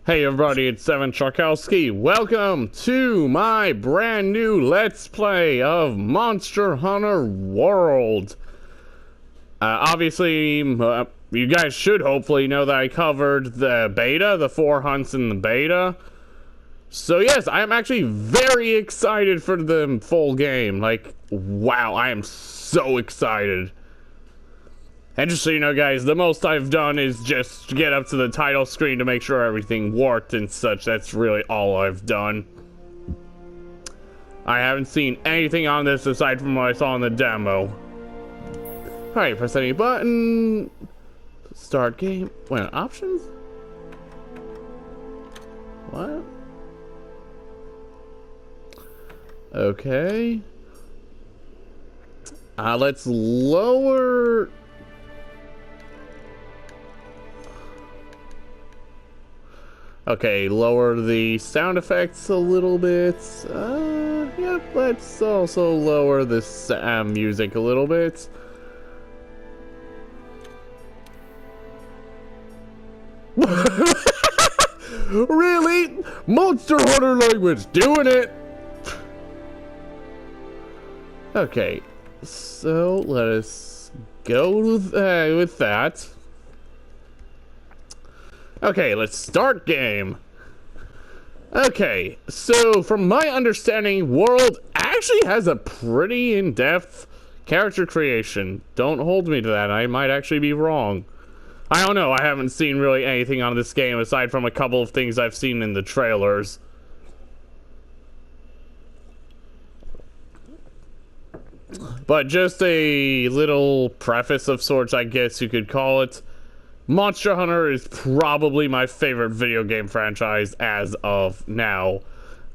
Hey everybody, it's Seven Charkowski. Welcome to my brand new Let's Play of Monster Hunter World. Obviously, you guys should hopefully know that I covered the beta, the 4 hunts in the beta. So yes, I am actually very excited for the full game. Like, wow, I am so excited. And just so you know, guys, the most I've done is just get up to the title screen to make sure everything worked and such. That's really all I've done. I haven't seen anything on this aside from what I saw in the demo. Alright, press any button. Start game. Wait, options? What? Okay. Let's lower... Okay, lower the sound effects a little bit. Yep, let's also lower this music a little bit. Really? Monster Hunter language, doing it! Okay, so let us go with that. Okay, let's start game. Okay, so from my understanding, World actually has a pretty in-depth character creation. Don't hold me to that, I might actually be wrong. I don't know, I haven't seen really anything on this game aside from a couple of things I've seen in the trailers. But just a little preface of sorts, I guess you could call it. Monster Hunter is probably my favorite video game franchise as of now.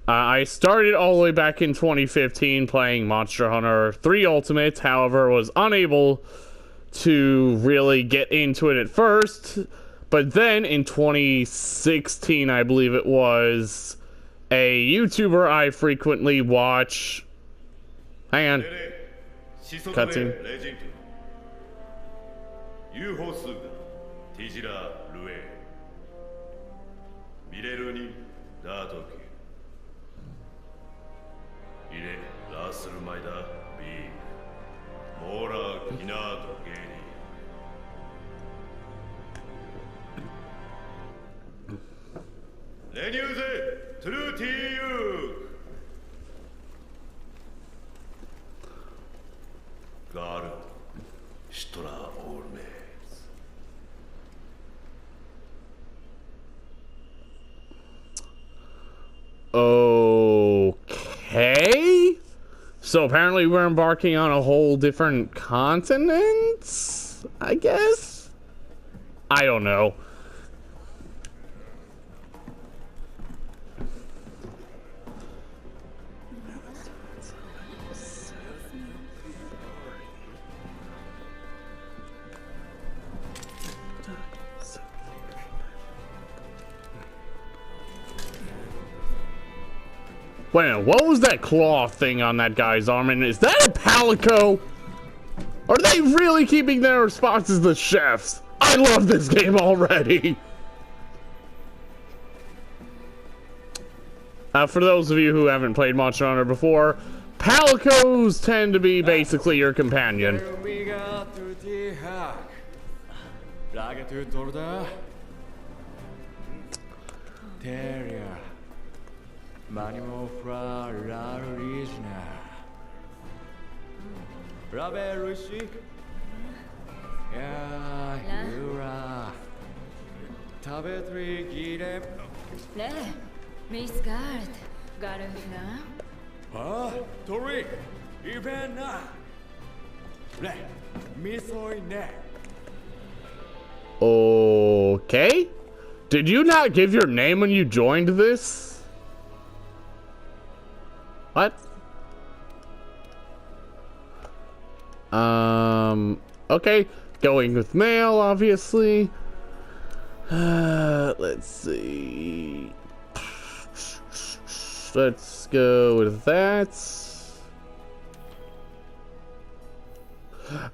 I started all the way back in 2015 playing Monster Hunter 3 Ultimate, however, was unable to really get into it at first. But then in 2016, I believe it was, a YouTuber I frequently watch... Hang on. Cutscene. ティジラ・ルエミレルニ・ダートキイレ・ラースルマイダ・ビーモーラー・キナート・ゲイリレニューゼ・トゥルーティーユーガールド・シュトラー・オールメイ Okay. So apparently we're embarking on a whole different continent, I guess? I don't know. Wait, what was that claw thing on that guy's arm? And is that a palico? Are they really keeping their responses to chefs? I love this game already. For those of you who haven't played Monster Hunter before, palicos tend to be basically your companion. Manimo fra la origina. Brave Rishi. Yeah, Yura. Tabetri Gide. Le, Miss Guard. Garufna. Ah, Tori. Ivana. Le, Misoine. Okay. Did you not give your name when you joined this? What? Okay, going with male, obviously. Let's see. Let's go with that.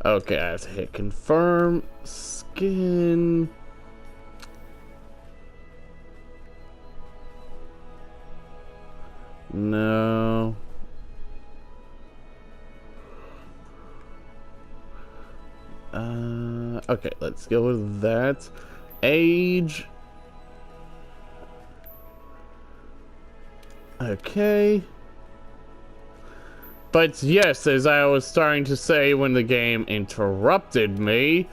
Okay, I have to hit confirm. Skin. No. Okay, let's go with that. Age. Okay. But yes, as I was starting to say when the game interrupted me,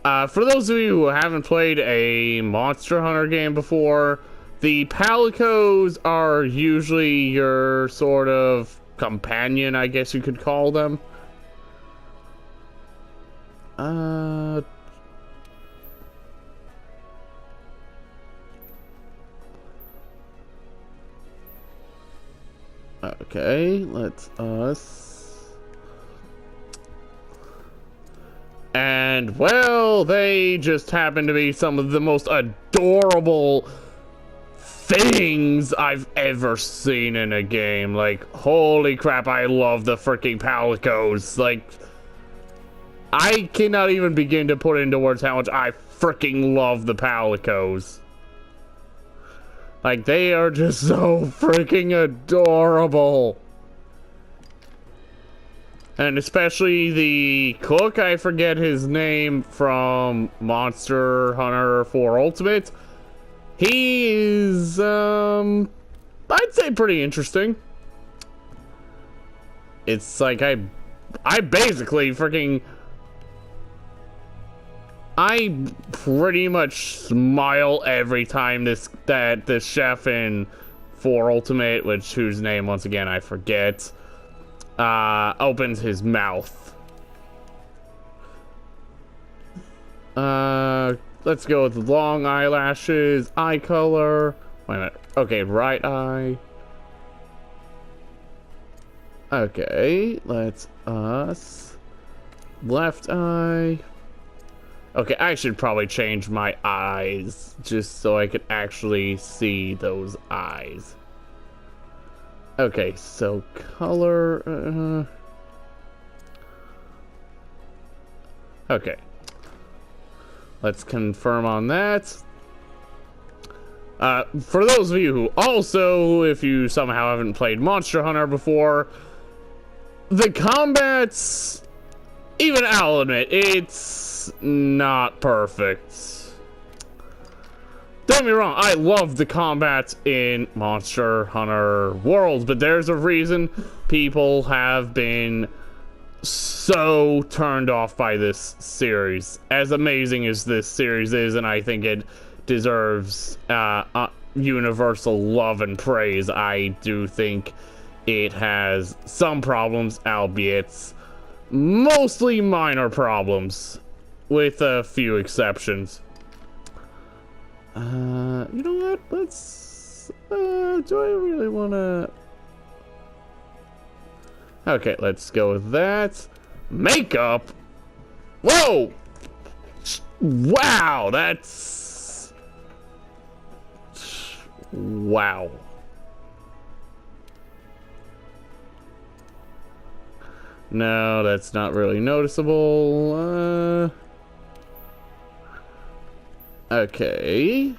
for those of you who haven't played a Monster Hunter game before, the Palicos are usually your sort of companion, I guess you could call them. Okay, let's us. And well, they just happen to be some of the most adorable things I've ever seen in a game. Like, holy crap, I love the freaking Palicos. Like, I cannot even begin to put into words how much I freaking love the Palicos. Like, they are just so freaking adorable. And especially the cook, I forget his name, from Monster Hunter 4 Ultimate. He is, I'd say pretty interesting. It's like, I basically freaking... I pretty much smile every time this chef in 4 Ultimate, whose name once again I forget, opens his mouth. Let's go with long eyelashes, eye color. Wait a minute. Okay, right eye. Okay, let's us. Left eye. Okay, I should probably change my eyes just so I could actually see those eyes. Okay, so color. Okay. Let's confirm on that. For those of you who also, if you somehow haven't played Monster Hunter before, the combats, even I'll admit, it's not perfect. Don't get me wrong, I love the combat in Monster Hunter Worlds, but there's a reason people have been so turned off by this series. As amazing as this series is, and I think it deserves universal love and praise, I do think it has some problems, albeit mostly minor problems, with a few exceptions. You know what? Let's. Do I really want to? Okay, let's go with that. Makeup. Whoa! Wow, that's. Wow. No, that's not really noticeable. Okay.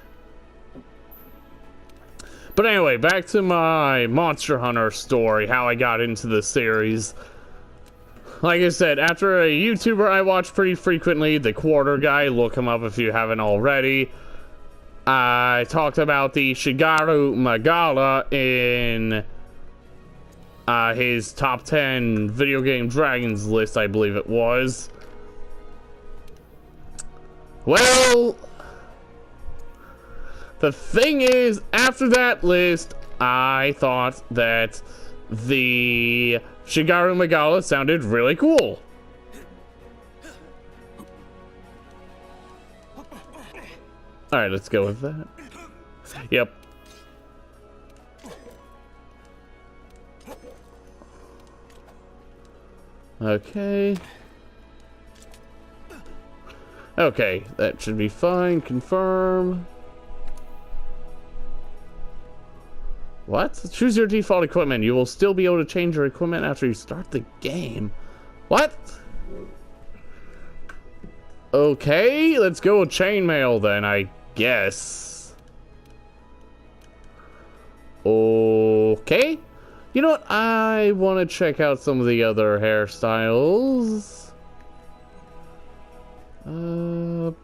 But anyway, back to my Monster Hunter story, how I got into the series. Like I said, after a YouTuber I watch pretty frequently, The Quarter Guy, look him up if you haven't already, I talked about the Shigeru Magala in his top 10 video game dragons list, I believe it was. Well, the thing is, after that list, I thought that the Shigeru Magala sounded really cool. Alright, let's go with that. Yep. Okay. Okay, that should be fine. Confirm. What? Choose your default equipment. You will still be able to change your equipment after you start the game. What? Okay, let's go with chainmail then, I guess. Okay. You know what? I want to check out some of the other hairstyles. You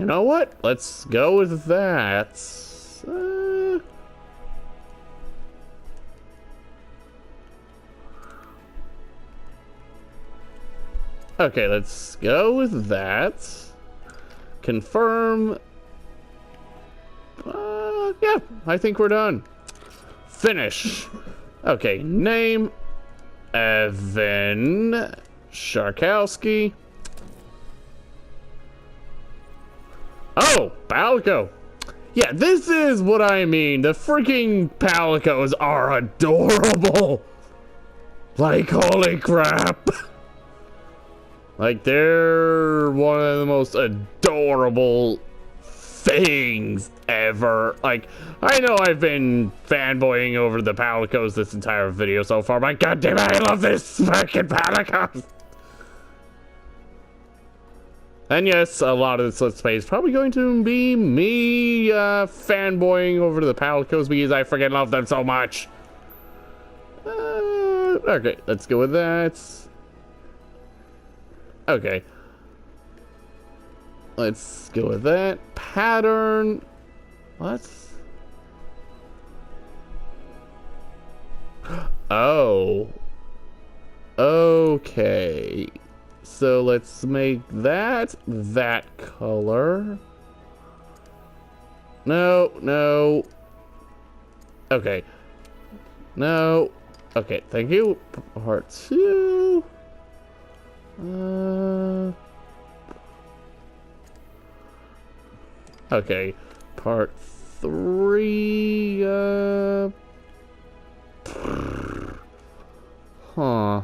know what? Let's go with that. Okay, let's go with that. Confirm. Yeah, I think we're done. Finish. Okay, name. Evan Sharkowski. Oh, Palico. Yeah, this is what I mean. The freaking Palicos are adorable. Like, holy crap. Like, they're one of the most adorable things ever. Like, I know I've been fanboying over the Palicos this entire video so far, but goddamn, I love this fucking Palicos. And yes, a lot of this Let's Play is probably going to be me fanboying over the Palicos because I freaking love them so much. Okay, let's go with that. Okay. Let's go with that. Pattern. What? Oh. Okay. So let's make that color. No, no. Okay. No. Okay, thank you. Part 2. Okay. Part 3. Huh.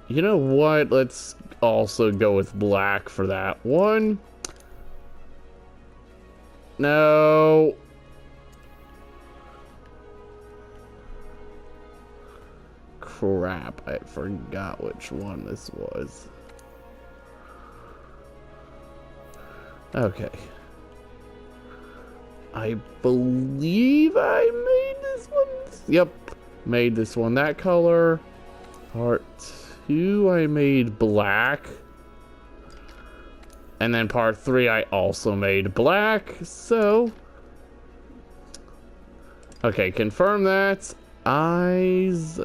You know what? Let's also go with black for that one. No. Crap, I forgot which one this was. Okay. I believe I made this one. Yep, made this one that color. Part 2, I made black. And then part 3, I also made black. So, okay, confirm that. Eyes.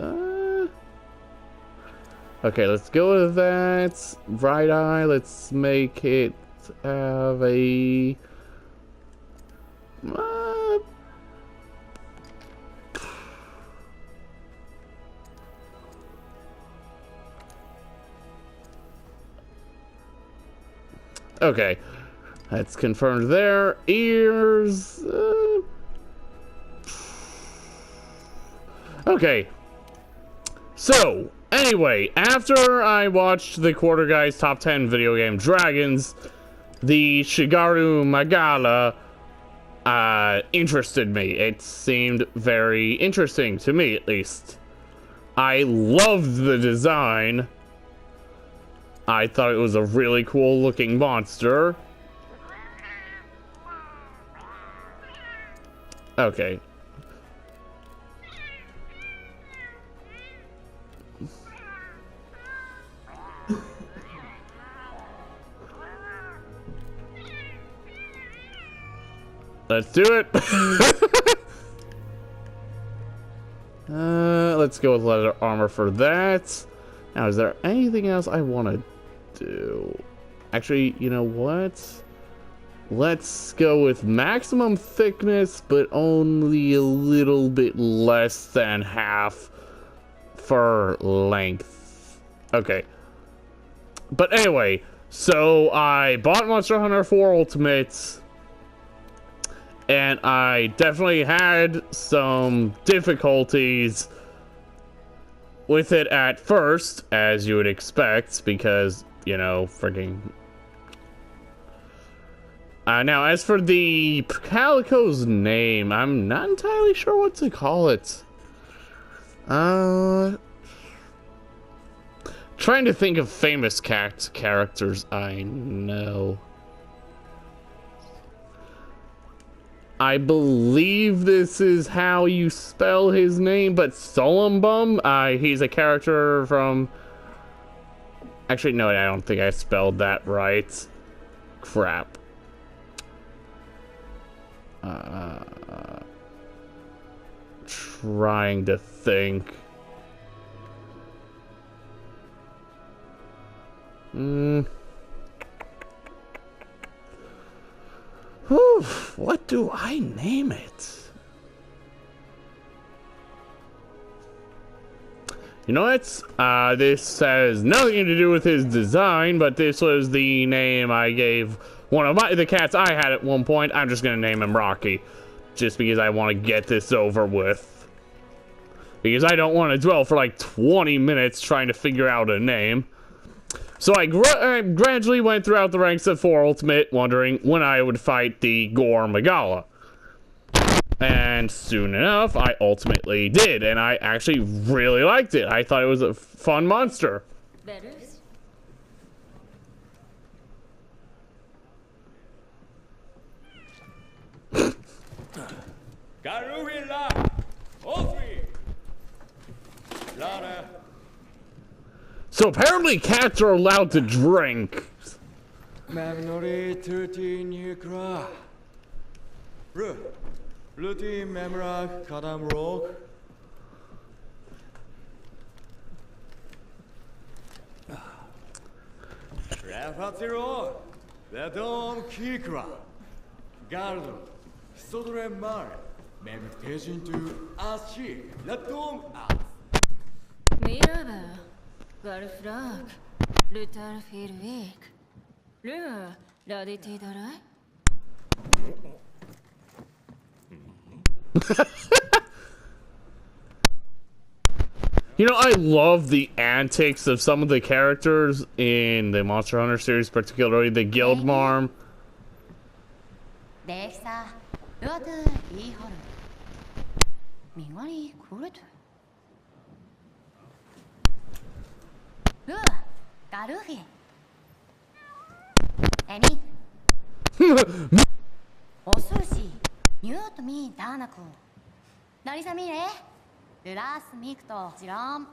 Okay, let's go with that. Right eye, let's make it have a. Okay, that's confirmed there. Ears. Okay. So, anyway, after I watched the Quarter Guy's Top 10 Video Game Dragons, the Shigeru Magala interested me. It seemed very interesting to me, at least. I loved the design. I thought it was a really cool looking monster. Okay. Let's do it. Let's go with leather armor for that. Now, is there anything else I want to do? Actually, you know what? Let's go with maximum thickness, but only a little bit less than half for length. Okay. But anyway, so I bought Monster Hunter 4 Ultimate, and I definitely had some difficulties with it at first, as you would expect, because, you know, freaking... now, as for the Calico's name, I'm not entirely sure what to call it. Trying to think of famous characters I know. I believe this is how you spell his name, but Solumbum, he's a character from... Actually, no, I don't think I spelled that right. Crap. Trying to think. Whew, what do I name it? You know what? This has nothing to do with his design, but this was the name I gave one of the cats I had at one point. I'm just gonna name him Rocky, just because I want to get this over with. Because I don't want to dwell for like 20 minutes trying to figure out a name. So I gradually went throughout the ranks of 4 Ultimate, wondering when I would fight the Gore Magala. And soon enough, I ultimately did, and I actually really liked it. I thought it was a fun monster. Betters? Garuhila! All 3! Lara! So apparently cats are allowed to drink. Memory 13 Yukra. Ruti Memrak Kadam Rock. Rafatiro. Ledom Kikra. Garden. Sodre Mar. Meditation to Ashi. Ledom As. Miraba. Garfrak. Lutar Firvik. Lu. Raditi Darai? You know, I love the antics of some of the characters in the Monster Hunter series, particularly the Guildmarm. Dexa, Luatu Ihor. Mingari Kurutu. Garufi. Eni. Osushi. Newt me Danaku. Narisamire. Luras Mikto Jiram.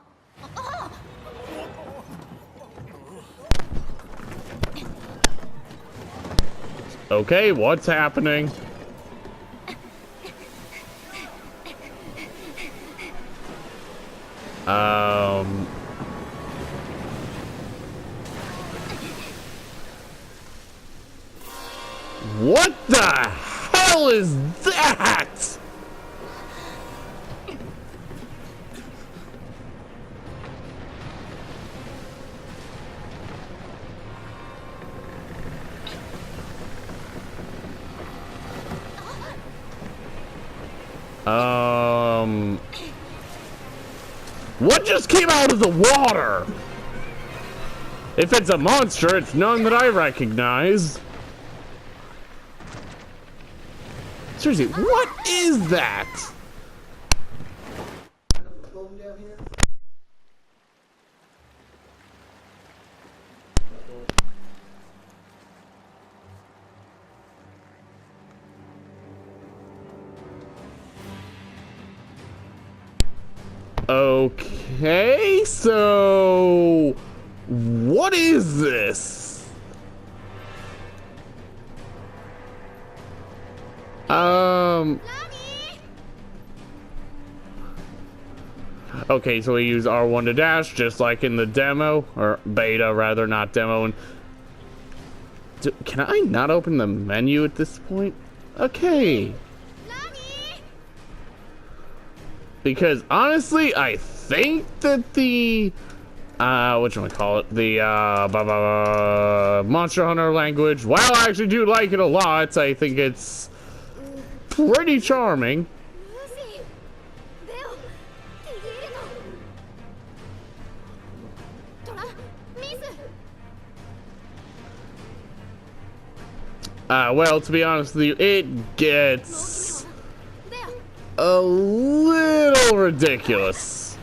Okay, what's happening? What the hell is that? What just came out of the water? If it's a monster, it's none that I recognize. Seriously, what is that? Okay, so what is this? Okay, so we use R1 to dash, just like in the demo, or beta rather, not demo. And can I not open the menu at this point? Okay. Because honestly, I think that the whatchamacallit, the Monster Hunter language, while I actually do like it a lot, I think it's pretty charming. Well, to be honest with you, it gets a little ridiculous.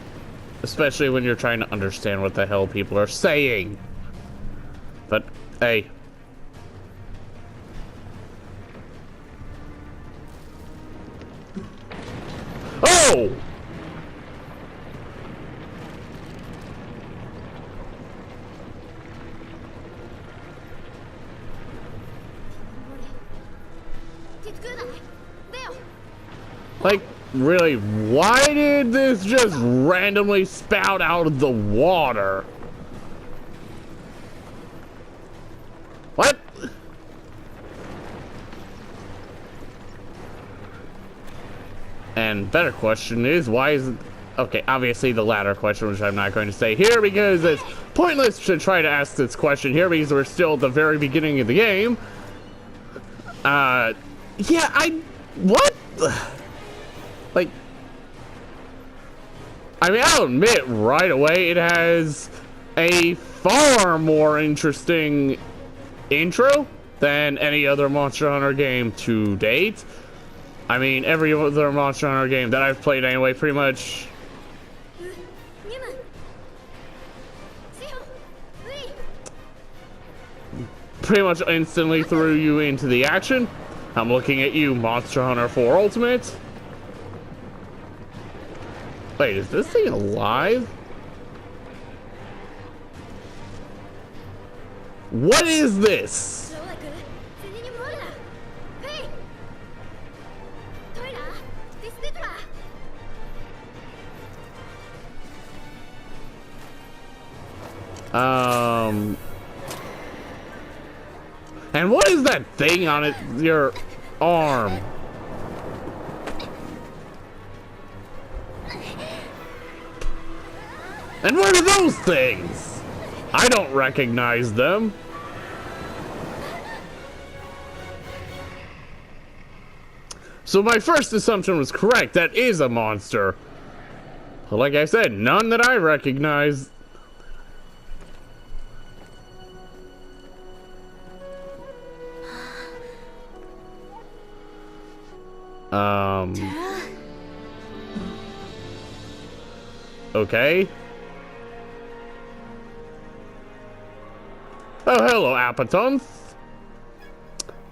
Especially when you're trying to understand what the hell people are saying. But, hey. Oh! Like, really, why did this just randomly spout out of the water? What? And better question is, why is it... Okay, obviously the latter question, which I'm not going to say here, because it's pointless to try to ask this question here, because we're still at the very beginning of the game. Yeah, what? Like, I mean, I'll admit right away it has a far more interesting intro than any other Monster Hunter game to date. I mean, every other Monster Hunter game that I've played anyway pretty much instantly threw you into the action. I'm looking at you, Monster Hunter 4 Ultimate. Wait, is this thing alive? What is this? And what is that thing on your arm? And what are those things? I don't recognize them. So my first assumption was correct. That is a monster. But like I said, none that I recognize. Okay. Oh, hello, Apatonth.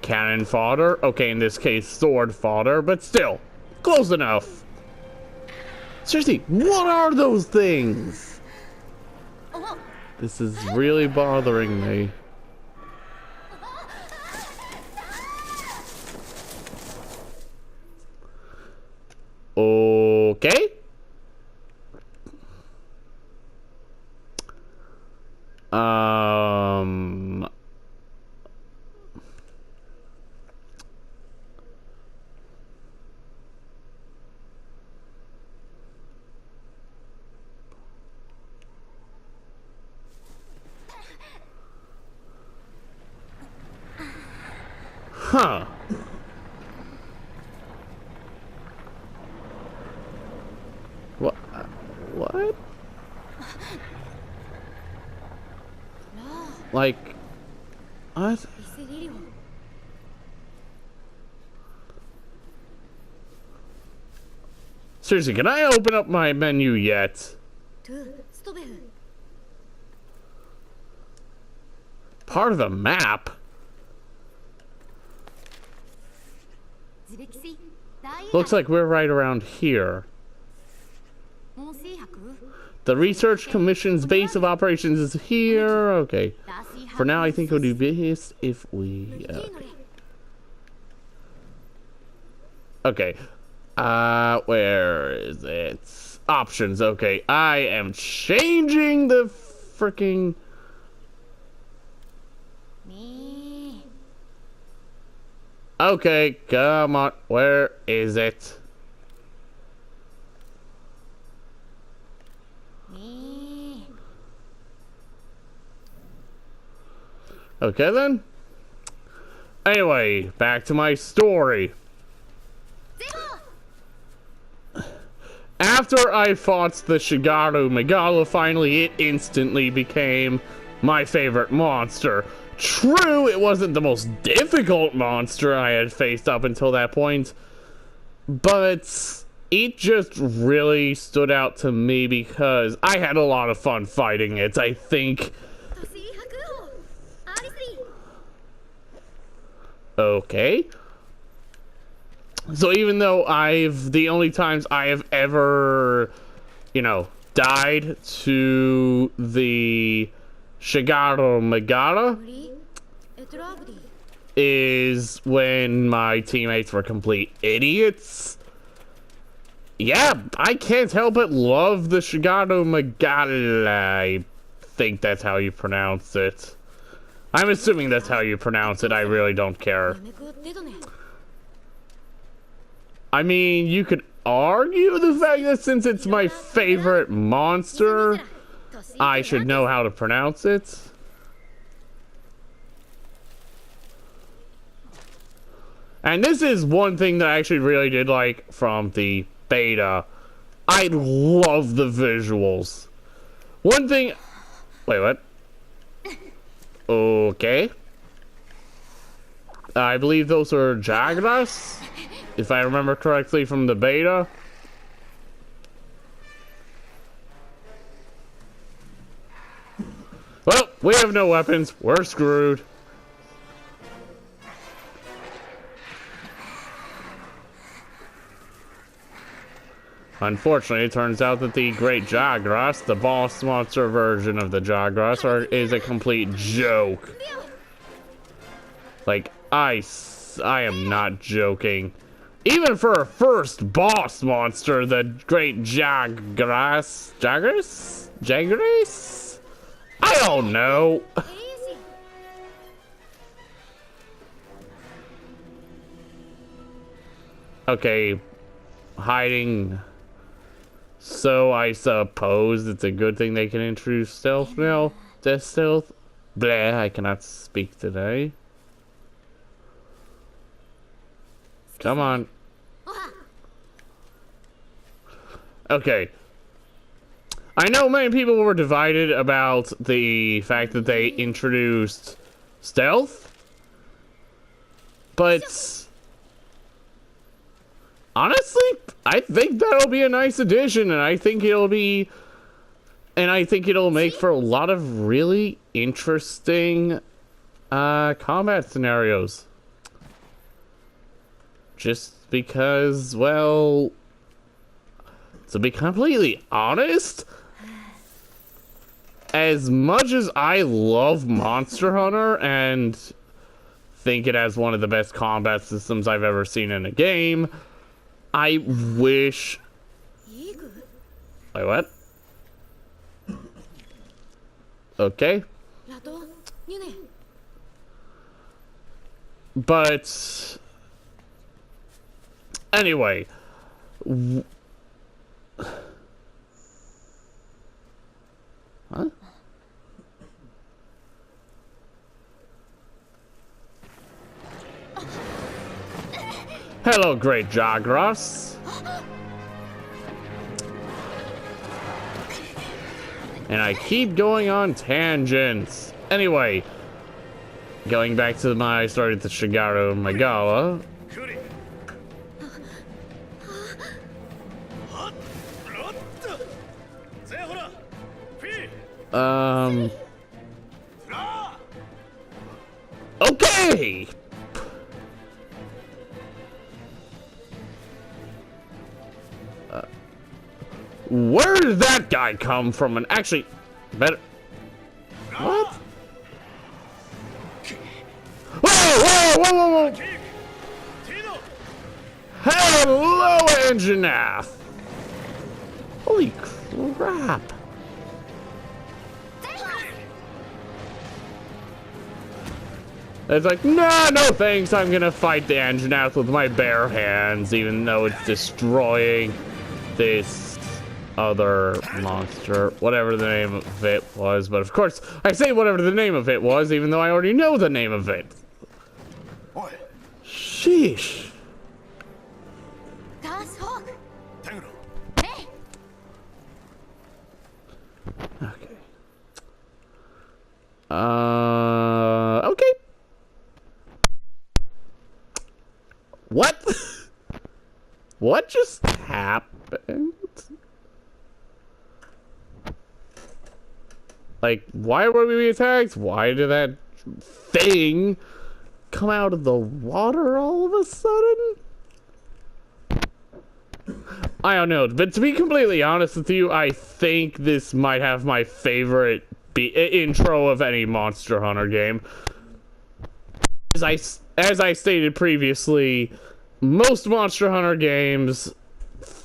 Cannon fodder. Okay, in this case, sword fodder, but still, close enough. Seriously, what are those things? This is really bothering me. Okay. Huh. What? What? Like, what? Seriously, can I open up my menu yet? Part of the map? Looks like we're right around here. The Research Commission's base of operations is here. Okay. For now, I think it would be best if we... Okay. Where is it? Options. Okay. I am changing the freaking... Okay, come on. Where is it? Okay then. Anyway, back to my story. After I fought the Shigaru Megalo, finally it instantly became my favorite monster. True, it wasn't the most difficult monster I had faced up until that point, but it just really stood out to me because I had a lot of fun fighting it. I think. Okay. So even though the only times I have ever, died to the Shigaru Megara is when my teammates were complete idiots. Yeah, I can't help but love the Shigaru Megara. I think that's how you pronounce it. I'm assuming that's how you pronounce it. I really don't care. I mean, you could argue the fact that since it's my favorite monster, I should know how to pronounce it. And this is one thing that I actually really did like from the beta. I love the visuals. One thing... Wait, what? Okay. I believe those are Jagras, if I remember correctly from the beta. Well, we have no weapons. We're screwed. Unfortunately, it turns out that the Great Jagras, the boss monster version of the Jagras, is a complete joke. Like, I am not joking. Even for a first boss monster, the Great Jagras? I don't know. Okay, hiding. So I suppose it's a good thing they can introduce stealth now. Death stealth? Bleh, I cannot speak today. Come on. Okay. I know many people were divided about the fact that they introduced stealth, but honestly, I think that'll be a nice addition, and I think it'll make for a lot of really interesting combat scenarios. Just because, well, to be completely honest, as much as I love Monster Hunter and think it has one of the best combat systems I've ever seen in a game, I wish... Wait, what? Okay. But... Anyway. Huh? Hello, Great Jagras. And I keep going on tangents. Anyway, going back to I started the Shigaru Megara. Okay. Where did that guy come from? And actually, better. What? Whoa, whoa, whoa, whoa, whoa! Hello, Anjanath! Holy crap! It's like, no thanks, I'm gonna fight the Anjanath with my bare hands, even though it's destroying this other monster, whatever the name of it was. But of course, I say whatever the name of it was, even though I already know the name of it. Sheesh. Okay. What just happened? Like, why were we attacked? Why did that thing come out of the water all of a sudden? I don't know, but to be completely honest with you, I think this might have my favorite intro of any Monster Hunter game. As I stated previously, most Monster Hunter games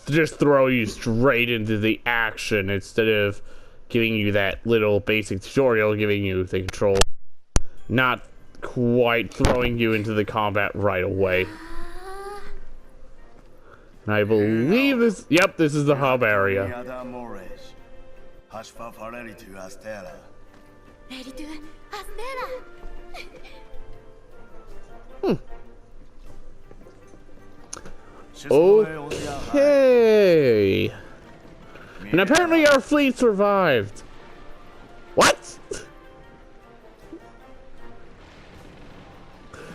just throw you straight into the action instead of giving you that little basic tutorial, giving you the control, not quite throwing you into the combat right away. And I believe this, yep, this is the hub area. Ready to Astera. Okay. And apparently our fleet survived. What?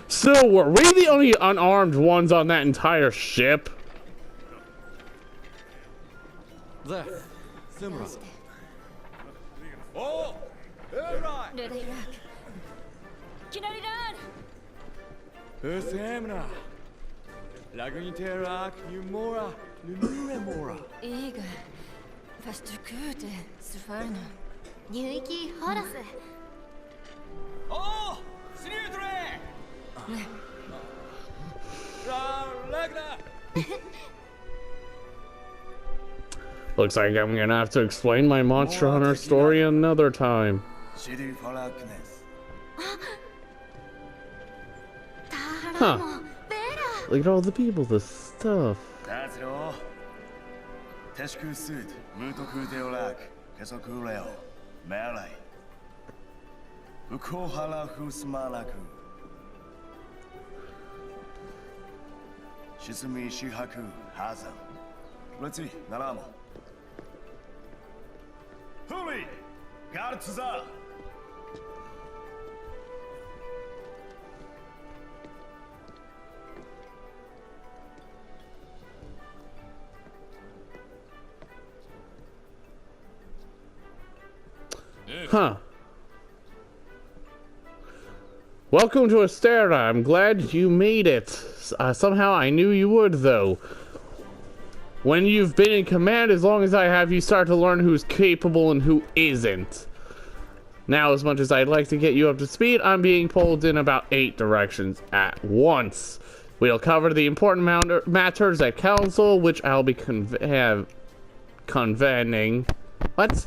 So, were we the only unarmed ones on that entire ship? There, Simura. Oh, alright. ルダイラークキナリラー Simura. Lagunitera, Numora, Numemora. ンエーガファストクーテスファルナ流域ホラス。 Oh, Siniutre. Lagna. Looks like I'm gonna have to explain my Monster Hunter story another time. Huh. Look at all the people, the stuff. Shizumi Shihaku Hazan. Let's see, Naramo. Huli! Gartza! Huh. Welcome to Astera. I'm glad you made it. Somehow I knew you would, though. When you've been in command, as long as I have, you start to learn who's capable and who isn't. Now, as much as I'd like to get you up to speed, I'm being pulled in about 8 directions at once. We'll cover the important matters at council, which I'll be convening. What?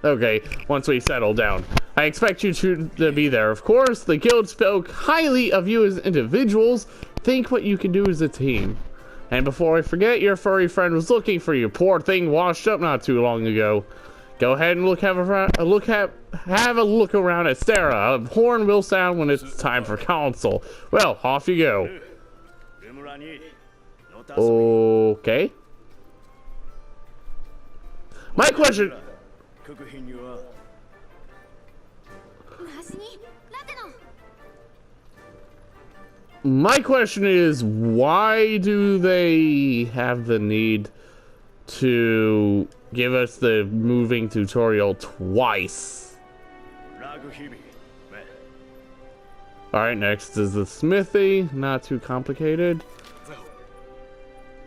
Okay, once we settle down. I expect you to be there, of course. The guild spoke highly of you as individuals. Think what you can do as a team. And before I forget, your furry friend was looking for you. Poor thing washed up not too long ago. Go ahead and have a look around at Astera. A horn will sound when it's time for council. Well, off you go. Okay. My question. My question is, why do they have the need to give us the moving tutorial twice? Alright, next is the smithy. Not too complicated.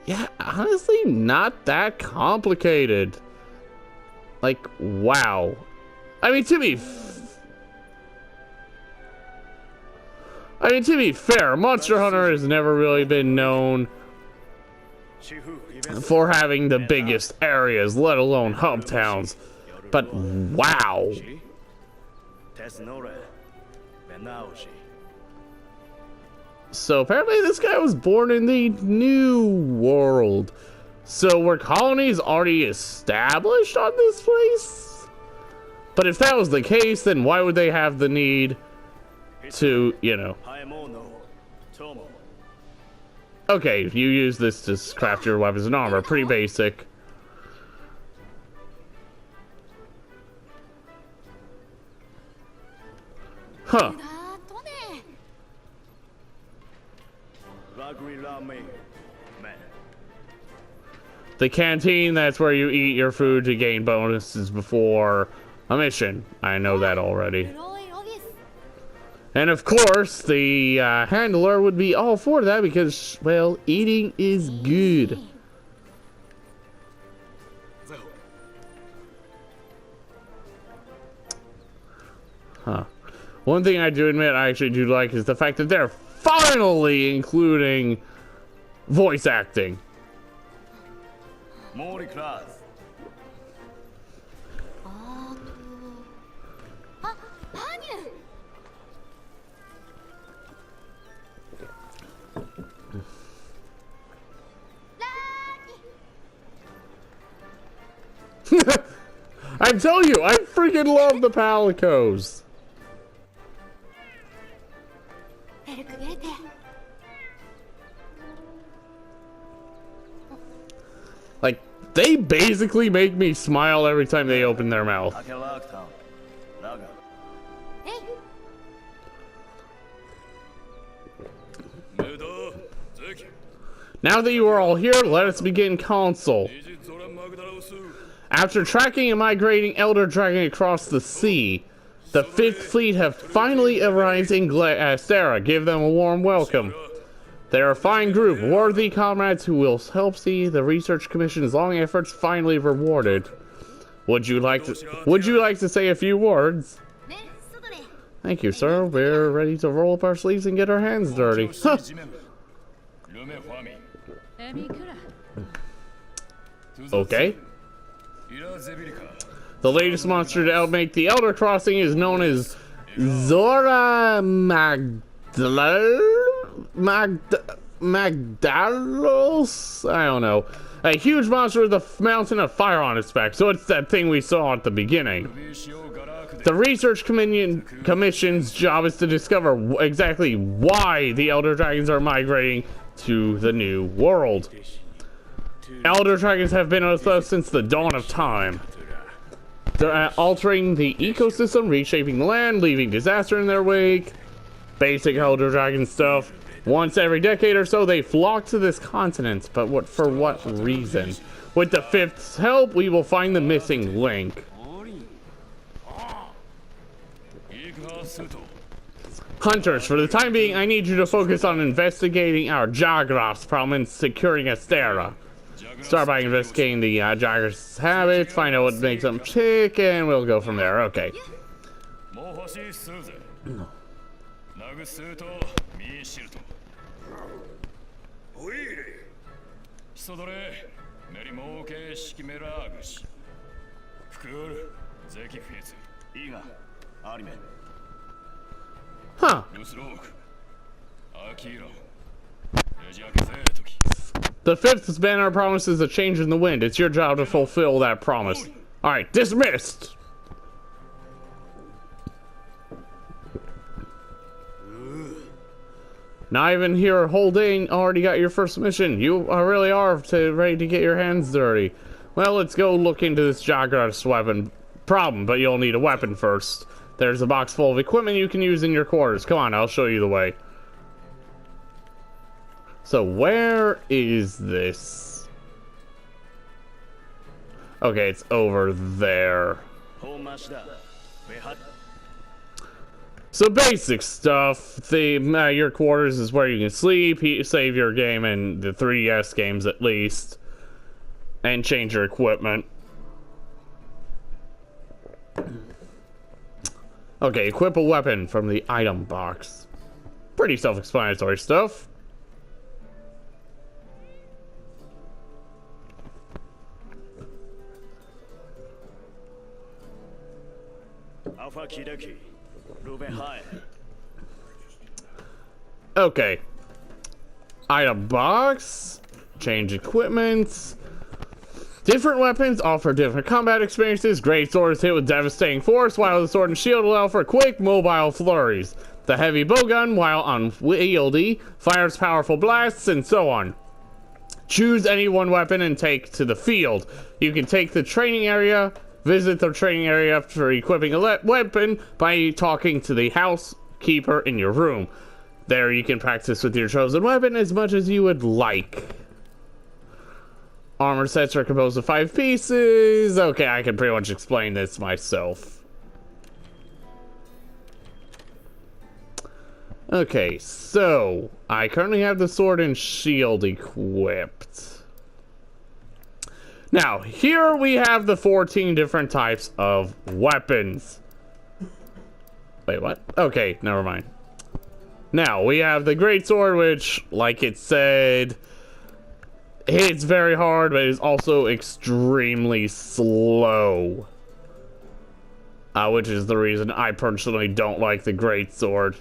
Yeah, honestly, not that complicated. Like, wow. I mean, to be fair, Monster Hunter has never really been known for having the biggest areas, let alone hub towns. But wow. So apparently this guy was born in the New World. So were colonies already established on this place? But if that was the case, then why would they have the need to, you know... Okay, you use this to craft your weapons and armor. Pretty basic. Huh. The canteen, that's where you eat your food to gain bonuses before a mission. I know that already. 黒いオビス And of course, the handler would be all for that because, well, eating is good. Huh. One thing I do admit I actually do like is the fact that they're finally including voice acting. モーリクラーズ あパニュ I tell you, I freaking love the Palicos. エルクゲーテ Like, they basically make me smile every time they open their mouth. タケラークタウンラガ えい ムドゼキ Now that you are all here, let us begin console. イジゾラマグダラウス After tracking and migrating Elder Dragon across the sea, the Fifth Fleet have finally arrived in Astera. Give them a warm welcome. They are a fine group, worthy comrades who will help see the Research Commission's long efforts finally rewarded. Would you like to say a few words? ね外で Thank you, sir. We're ready to roll up our sleeves and get our hands dirty. Huh. ルメファミエミクラ Okay. イラゼビリカ The latest monster to outmake the Elder Crossing is known as Zora Magdalos? I don't know. A huge monster with a mountain of fire on its back. So it's that thing we saw at the beginning. ビシオガラークデ The Research Commission's job is to discover exactly why the Elder Dragons are migrating to the new world. Elder Dragons have been with us since the dawn of time. They're altering the ecosystem, reshaping the land, leaving disaster in their wake. Basic Elder Dragon stuff. Once every decade or so, they flock to this continent, but for what reason? With the Fifth's help, we will find the missing link. イグハスト Hunters, for the time being, I need you to focus on investigating our Jagras problem and securing Astera. Start by investigating the Jagras' habits, find out what makes them tick, and we'll go from there. Okay. もう欲しいするぜナグスーとミーシルトおいヒソドレメリモーケシキメラーグシフクールゼキフィツいいがアニメ Huh. ルスロークアキーラレジアケゼートキ The Fifth's banner promises a change in the wind. It's your job to fulfill that promise. Alright, dismissed! Not even here, Holding already got your first mission. You really are ready to get your hands dirty. Well, let's go look into this Jagras weapon problem, but you'll need a weapon first. There's a box full of equipment you can use in your quarters. Come on, I'll show you the way. So where is this? Okay, it's over there. 本マシだウェハ So basic stuff. Your quarters is where you can sleep, save your game, and the 3DS games at least, and change your equipment. Okay, equip a weapon from the item box. Pretty self-explanatory stuff. Alpha Kidaki Ruben High Okay. Item box. Change equipment. Different weapons offer different combat experiences. Great swords hit with devastating force, while the sword and shield allow for quick, mobile flurries. The heavy bowgun, while unwieldy, fires powerful blasts, and so on. Choose any one weapon and take to the field. You can take the training area, visit the training area for equipping a weapon by talking to the housekeeper in your room. There you can practice with your chosen weapon as much as you would like. Armor sets are composed of 5 pieces. Okay, I can pretty much explain this myself. Okay, so I currently have the sword and shield equipped. Now, here we have the 14 different types of weapons. Wait, what? Okay, never mind. Now, we have the greatsword, which, like it said, hits very hard, but is also extremely slow. Which is the reason I personally don't like the greatsword.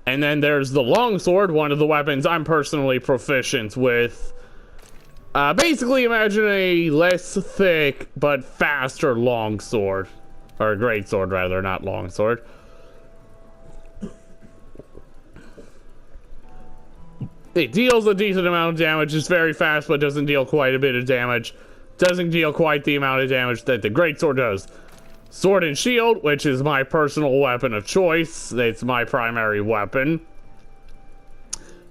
And then there's the longsword, one of the weapons I'm personally proficient with. Basically, imagine a less thick, but faster longsword. Or greatsword, rather, not longsword. It deals a decent amount of damage, it's very fast, but doesn't deal quite a bit of damage. Doesn't deal quite the amount of damage that the greatsword does. Sword and shield, which is my personal weapon of choice. It's my primary weapon.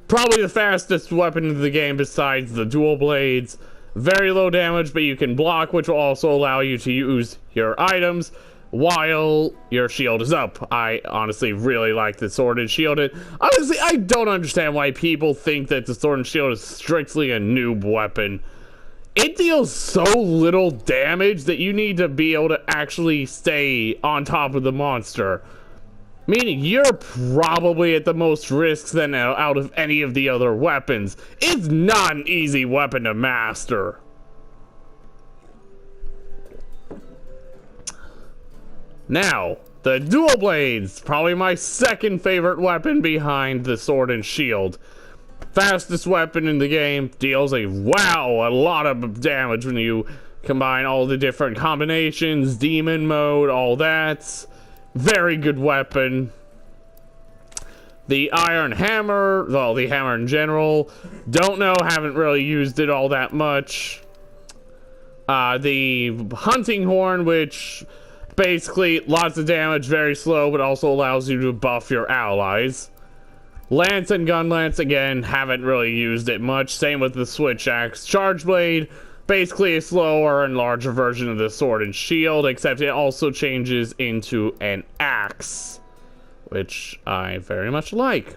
Probably the fastest weapon in the game besides the dual blades. Very low damage, but you can block, which will also allow you to use your items while your shield is up. I honestly really like the sword and shield. Honestly, I don't understand why people think that the sword and shield is strictly a noob weapon. It deals so little damage that you need to be able to actually stay on top of the monster. Meaning you're probably at the most risks than out of any of the other weapons. It's not an easy weapon to master. Now, the dual blades, probably my second favorite weapon behind the sword and shield. Fastest weapon in the game, deals a lot of damage when you combine all the different combinations, demon mode, all that. Very good weapon. The iron hammer, well, the hammer in general, don't know, haven't really used it all that much. The hunting horn, which basically lots of damage, very slow, but also allows you to buff your allies. Lance and gun lance, again, haven't really used it much. Same with the switch axe. Charge blade, basically a slower and larger version of the sword and shield, except it also changes into an axe, which I very much like.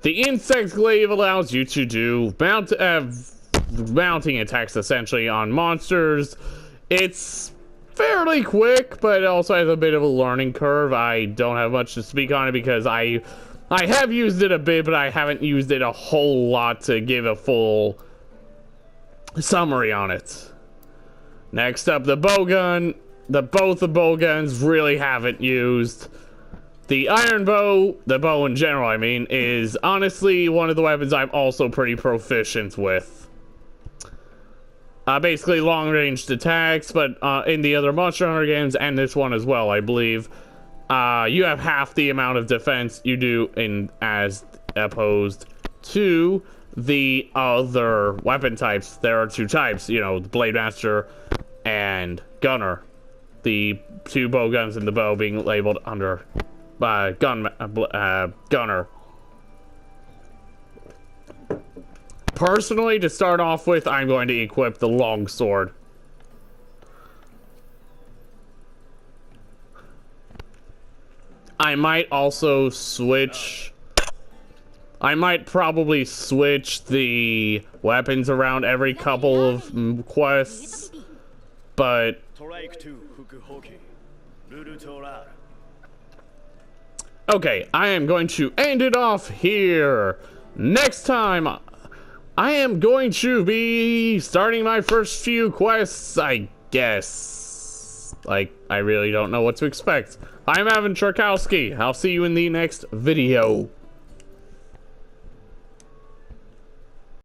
The insect glaive allows you to do mounting attacks, essentially, on monsters. It's fairly quick, but it also has a bit of a learning curve. I don't have much to speak on it because I have used it a bit, but I haven't used it a whole lot to give a full summary on it. Next up, the bowgun. Both the bowguns really haven't used. The iron bow, the bow in general, I mean, is honestly one of the weapons I'm also pretty proficient with. Basically long-ranged attacks, but in the other Monster Hunter games, and this one as well, I believe, you have half the amount of defense you do as opposed to the other weapon types. There are 2 types, you know, the Blade Master and Gunner. The 2 bow guns and the bow being labeled under Gunner. Personally, to start off with, I'm going to equip the longsword. I might also switch. I might probably switch the weapons around every couple of quests, but okay, I am going to end it off here. Next time, I am going to be starting my first few quests, I guess. Like, I really don't know what to expect. I'm Evan Charkowski. I'll see you in the next video.